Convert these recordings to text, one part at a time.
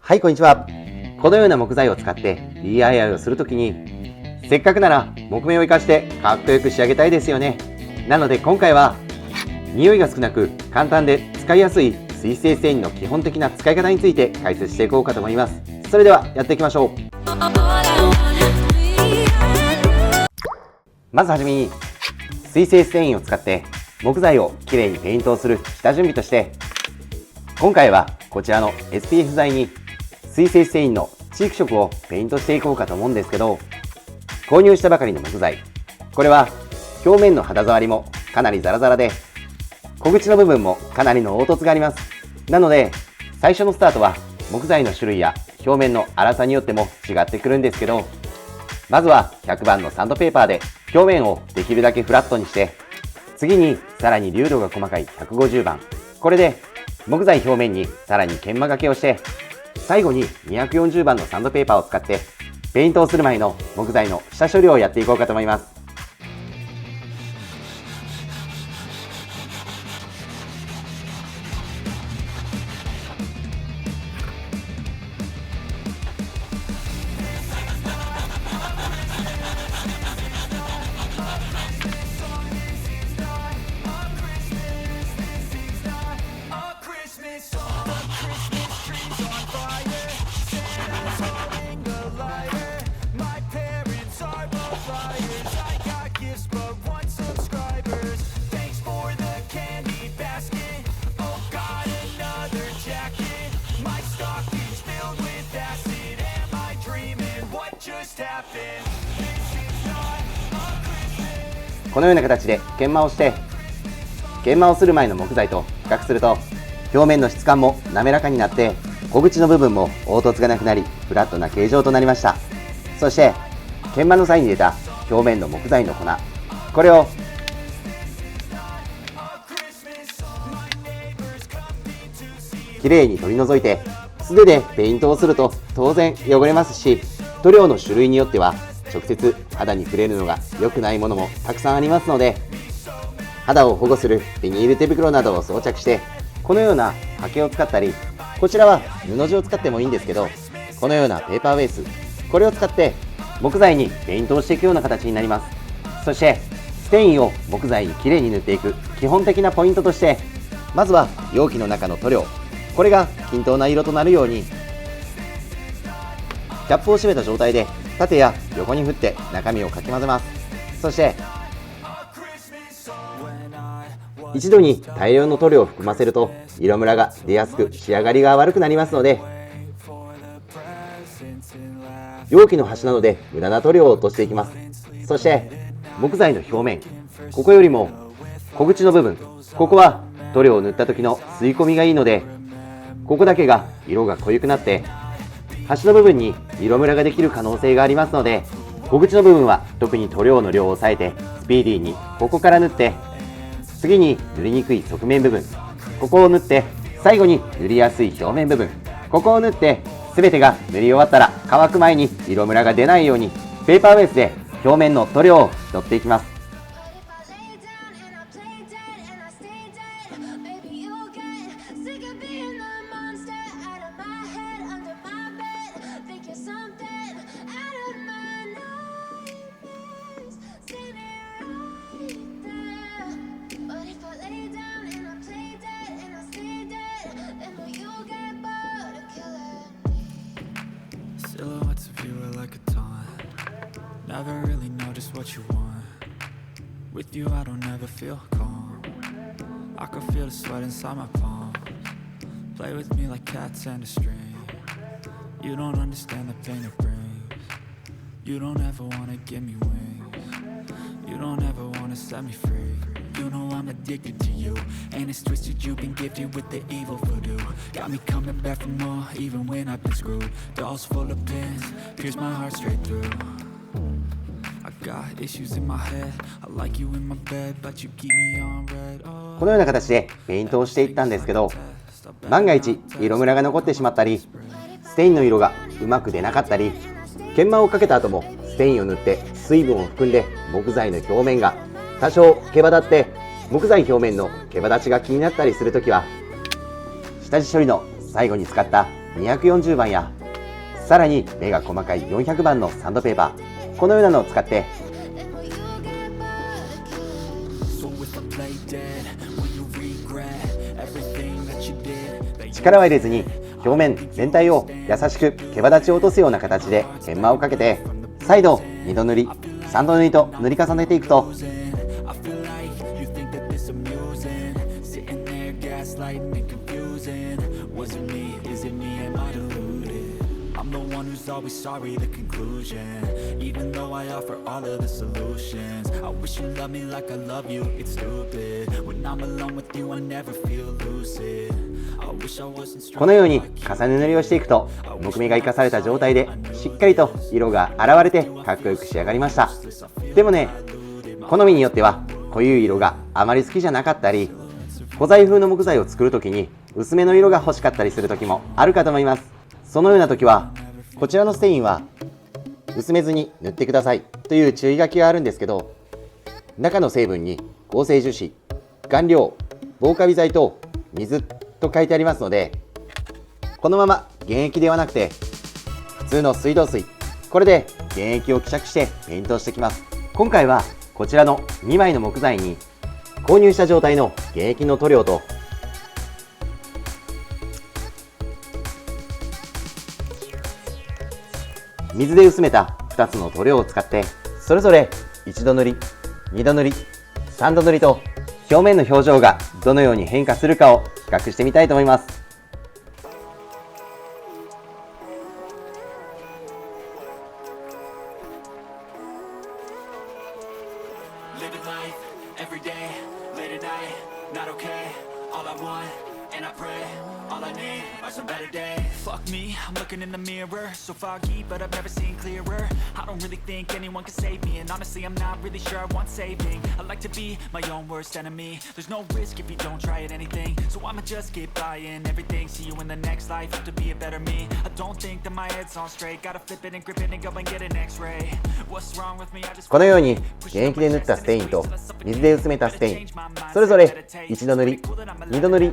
はい、こんにちは。このような木材を使って DIY をするときに、せっかくなら木目を生かしてかっこよく仕上げたいですよね。なので今回は、匂いが少なく簡単で使いやすい水性繊維の基本的な使い方について解説していこうかと思います。それではやっていきましょう。まずはじめに、水性繊維を使って木材をきれいにペイントをする下準備として、今回はこちらの SPF 材に水性繊維のチーク色をペイントしていこうかと思うんですけど、購入したばかりの木材、これは表面の肌触りもかなりザラザラで、小口の部分もかなりの凹凸があります。なので最初のスタートは木材の種類や表面の粗さによっても違ってくるんですけど、まずは100番のサンドペーパーで表面をできるだけフラットにして、次にさらに粒度が細かい150番、これで木材表面にさらに研磨がけをして、最後に240番のサンドペーパーを使ってペイントをする前の木材の下処理をやっていこうかと思います。このような形で研磨をして、研磨をする前の木材と比較すると表面の質感も滑らかになって、小口の部分も凹凸がなくなりフラットな形状となりました。そして研磨の際に出た表面の木材の粉、これをきれいに取り除いて、素手でペイントをすると当然汚れますし、塗料の種類によっては直接肌に触れるのが良くないものもたくさんありますので、肌を保護するビニール手袋などを装着して、このような刷毛を使ったり、こちらは布地を使ってもいいんですけど、このようなペーパーベース、これを使って木材にペイントをしていくような形になります。そして繊維を木材にきれいに塗っていく基本的なポイントとして、まずは容器の中の塗料、これが均等な色となるようにキャップを閉めた状態で縦や横に振って中身をかき混ぜます。そして一度に大量の塗料を含ませると色ムラが出やすく仕上がりが悪くなりますので、容器の端などで無駄な塗料を落としていきます。そして木材の表面、ここよりも小口の部分、ここは塗料を塗った時の吸い込みがいいので、ここだけが色が濃ゆくなって端の部分に色ムラができる可能性がありますので、小口の部分は特に塗料の量を抑えてスピーディーにここから塗って、次に塗りにくい側面部分、ここを塗って、最後に塗りやすい表面部分、ここを塗って、全てが塗り終わったら乾く前に色ムラが出ないようにペーパーベースで表面の塗料を取っていきます。Silhouettes of you are like a taunt. Never really know just what you want. With you I don't ever feel calm. I can feel the sweat inside my palms. Play with me like cats and a string. You don't understand the pain it brings. You don't ever wanna give me wings. You don't ever wanna set me free. You know I'm addicted to you, and it's twisted, you've been gifted with the evil voodoo. Got me coming back for more, even when I've been screwed. Dolls full of pins, pierce my heart straight through. I got issues in my head, I like you in my bed, but you keep me on red. このような形でペイントをしていったんですけど、万が一色ムラが残ってしまったり、ステインの色がうまく出なかったり、研磨をかけた後もステインを塗って水分を含んで木材の表面が多少毛羽立って、木材表面の毛羽立ちが気になったりするときは、下地処理の最後に使った240番や、さらに目が細かい400番のサンドペーパー、このようなのを使って力は入れずに表面全体を優しく毛羽立ちを落とすような形で研磨をかけて、再度2度塗り3度塗りと塗り重ねていくと、I'm the one who's always sorry, the conclusion. Even though I offer all of the solutions, I wish you loved me like I love you, it's stupid. When I'm alone with you, I never feel lucid. I wish I wasn't strong. このように重ね塗りをしていくと、木目が生かされた状態でしっかりと色が現れてかっこよく仕上がりました。でもね、好みによっては濃い色があまり好きじゃなかったり、古材風の木材を作るときに薄めの色が欲しかったりする時もあるかと思います。そのような時はこちらのステインは薄めずに塗ってくださいという注意書きがあるんですけど、中の成分に合成樹脂、顔料、防カビ剤と水と書いてありますので、このまま原液ではなくて普通の水道水、これで原液を希釈してペイントをしていきます。今回はこちらの2枚の木材に購入した状態の原液の塗料と水で薄めた2つの塗料を使って、それぞれ1度塗り、2度塗り、3度塗りと表面の表情がどのように変化するかを比較してみたいと思います。Living life every day, late at night, not okay. All I want, and I pray, all I need are some better days. Fuck me, I'm looking in the mirror, so foggy, but I've never seen clearer. I don't really think anyone can save me, and honestly I'm not really sure I want saving. I like to be my own worst enemy. There's no risk if you don't try at anything, so I'ma just keep buying everything. See you in the next life, have to be a better me. I don't think that my head's on straight, gotta flip it and grip it and go and get an X-ray. What's wrong with me? I just このように原液で塗ったステインと水で薄めたステイン、それぞれ1度塗り、2度塗り、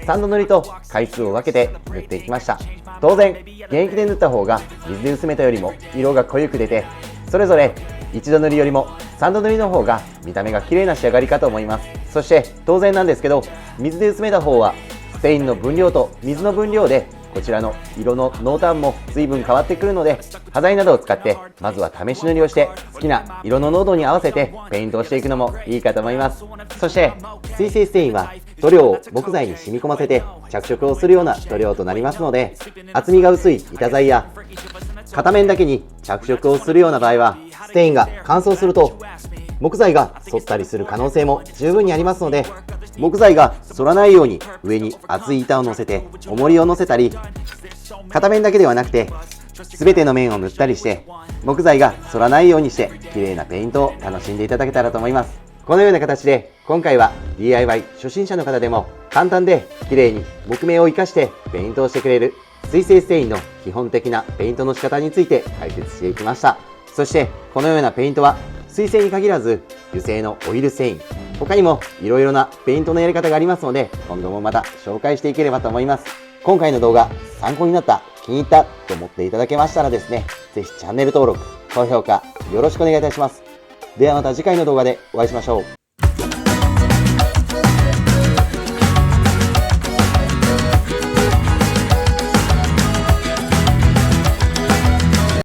3度塗りと回数を分けて塗っていきました。当然原液で塗った方が水で薄めたよりも色が濃ゆく出て、それぞれ1度塗りよりも3度塗りの方が見た目が綺麗な仕上がりかと思います。そして当然なんですけど、水で薄めた方はステインの分量と水の分量でこちらの色の濃淡も随分変わってくるので、端材などを使ってまずは試し塗りをして好きな色の濃度に合わせてペイントをしていくのもいいかと思います。そして水性ステインは塗料を木材に染み込ませて着色をするような塗料となりますので、厚みが薄い板材や片面だけに着色をするような場合は、ステインが乾燥すると木材が反ったりする可能性も十分にありますので、木材が反らないように上に厚い板を乗せて重りを乗せたり、片面だけではなくて全ての面を塗ったりして木材が反らないようにして綺麗なペイントを楽しんでいただけたらと思います。このような形で今回は DIY 初心者の方でも簡単で綺麗に木目を生かしてペイントをしてくれる水性ステインの基本的なペイントの仕方について解説していきました。そしてこのようなペイントは水性に限らず油性のオイル繊維、他にもいろいろなペイントのやり方がありますので、今後もまた紹介していければと思います。今回の動画参考になった、気に入ったと思っていただけましたらですね、ぜひチャンネル登録、高評価よろしくお願いいたします。ではまた次回の動画でお会いしましょう。